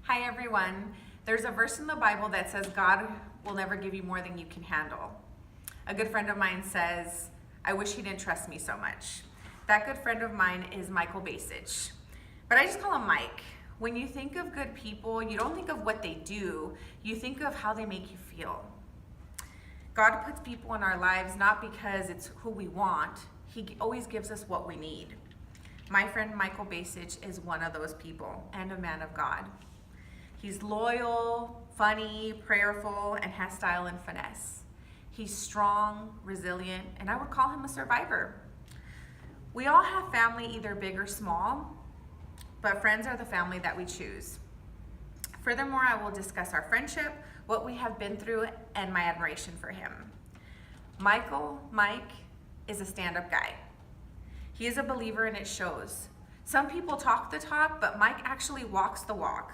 Hi everyone. There's a verse in the Bible that says God will never give you more than you can handle. A good friend of mine says, I wish he didn't trust me so much. That good friend of mine is Michael Basich. But I just call him Mike. When you think of good people, you don't think of what they do, you think of how they make you feel. God puts people in our lives not because it's who we want, he always gives us what we need. My friend Michael Basich is one of those people and a man of God. He's loyal, funny, prayerful, and has style and finesse. He's strong, resilient, and I would call him a survivor. We all have family, either big or small, but friends are the family that we choose. Furthermore, I will discuss our friendship, what we have been through, and my admiration for him. Mike, is a stand-up guy. He is a believer and it shows. Some people talk the talk, but Mike actually walks the walk.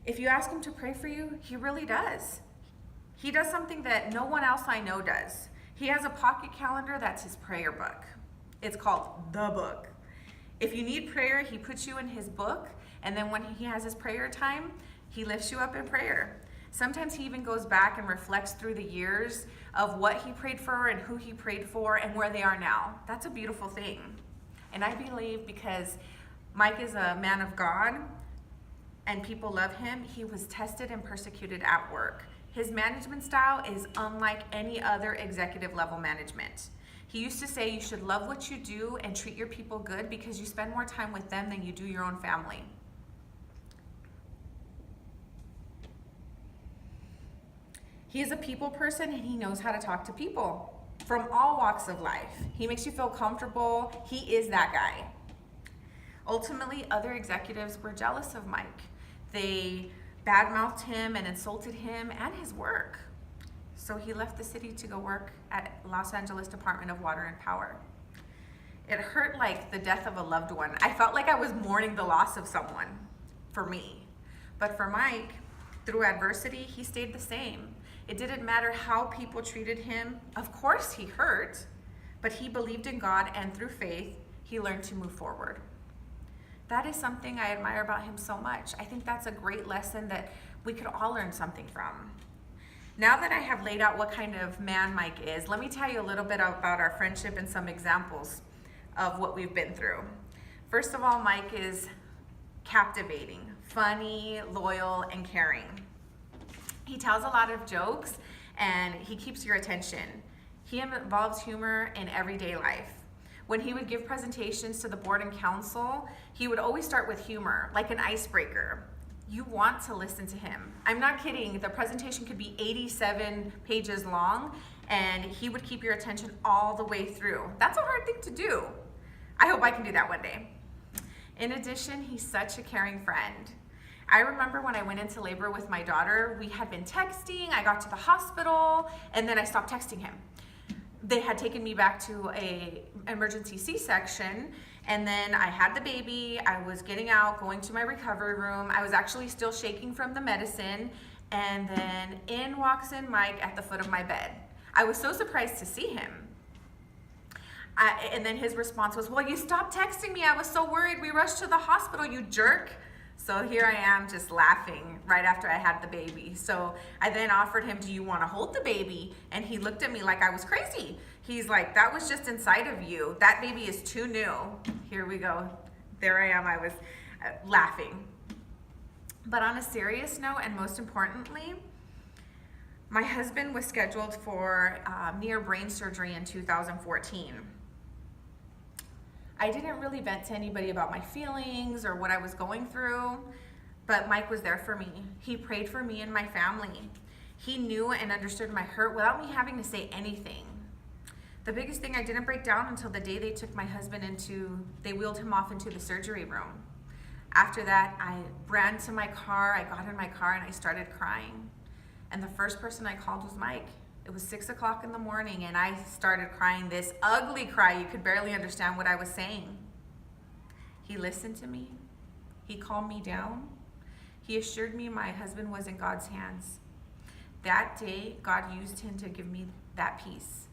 If you ask him to pray for you, he really does. He does something that no one else I know does. He has a pocket calendar that's his prayer book. It's called The Book. If you need prayer, he puts you in his book, and then when he has his prayer time, he lifts you up in prayer. Sometimes he even goes back and reflects through the years of what he prayed for and who he prayed for and where they are now. That's a beautiful thing. And I believe because Mike is a man of God and people love him, he was tested and persecuted at work. His management style is unlike any other executive level management. He used to say you should love what you do and treat your people good because you spend more time with them than you do your own family. He is a people person and he knows how to talk to people from all walks of life. He makes you feel comfortable. He is that guy. Ultimately, other executives were jealous of Mike. They badmouthed him and insulted him and his work. So he left the city to go work at Los Angeles Department of Water and Power. It hurt like the death of a loved one. I felt like I was mourning the loss of someone for me. But for Mike, through adversity, he stayed the same. It didn't matter how people treated him. Of course he hurt, but he believed in God, and through faith, he learned to move forward. That is something I admire about him so much. I think that's a great lesson that we could all learn something from. Now that I have laid out what kind of man Mike is, let me tell you a little bit about our friendship and some examples of what we've been through. First of all, Mike is captivating, funny, loyal, and caring. He tells a lot of jokes and he keeps your attention. He involves humor in everyday life. When he would give presentations to the board and council, he would always start with humor, like an icebreaker. You want to listen to him. I'm not kidding. The presentation could be 87 pages long and he would keep your attention all the way through. That's a hard thing to do. I hope I can do that one day. In addition, he's such a caring friend. I remember when I went into labor with my daughter, we had been texting, I got to the hospital, and then I stopped texting him. They had taken me back to an emergency C-section, and then I had the baby, I was getting out, going to my recovery room, I was actually still shaking from the medicine, and then in walks in Mike at the foot of my bed. I was so surprised to see him. And then his response was, well, you stopped texting me, I was so worried, we rushed to the hospital, you jerk. So here I am just laughing right after I had the baby. So I then offered him, do you want to hold the baby? And he looked at me like I was crazy. He's like, that was just inside of you. That baby is too new. Here we go. There I am. I was laughing. But on a serious note, and most importantly, my husband was scheduled for near brain surgery in 2014. I didn't really vent to anybody about my feelings or what I was going through, but Mike was there for me. He prayed for me and my family. He knew and understood my hurt without me having to say anything. The biggest thing, I didn't break down until the day they took my husband they wheeled him off into the surgery room. After that, I ran to my car, I got in my car and I started crying. And the first person I called was Mike. It was 6 o'clock in the morning and I started crying this ugly cry. You could barely understand what I was saying. He listened to me. He calmed me down. He assured me my husband was in God's hands. That day, God used him to give me that peace.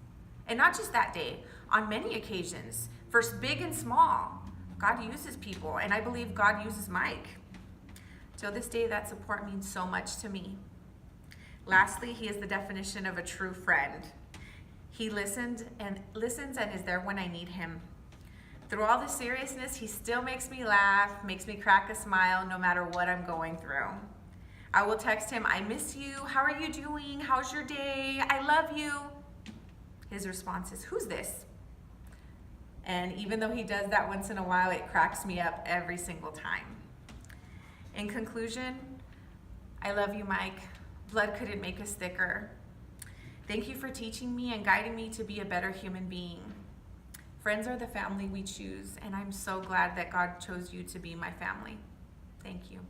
And not just that day, on many occasions, first big and small, God uses people, and I believe God uses Mike. Till this day, that support means so much to me. Lastly, he is the definition of a true friend. He listens and is there when I need him. Through all the seriousness, he still makes me laugh, makes me crack a smile no matter what I'm going through. I will text him, I miss you, how are you doing, how's your day, I love you. His response is, who's this? And even though he does that once in a while, it cracks me up every single time. In conclusion, I love you, Mike. Blood couldn't make us thicker. Thank you for teaching me and guiding me to be a better human being. Friends are the family we choose, and I'm so glad that God chose you to be my family. Thank you.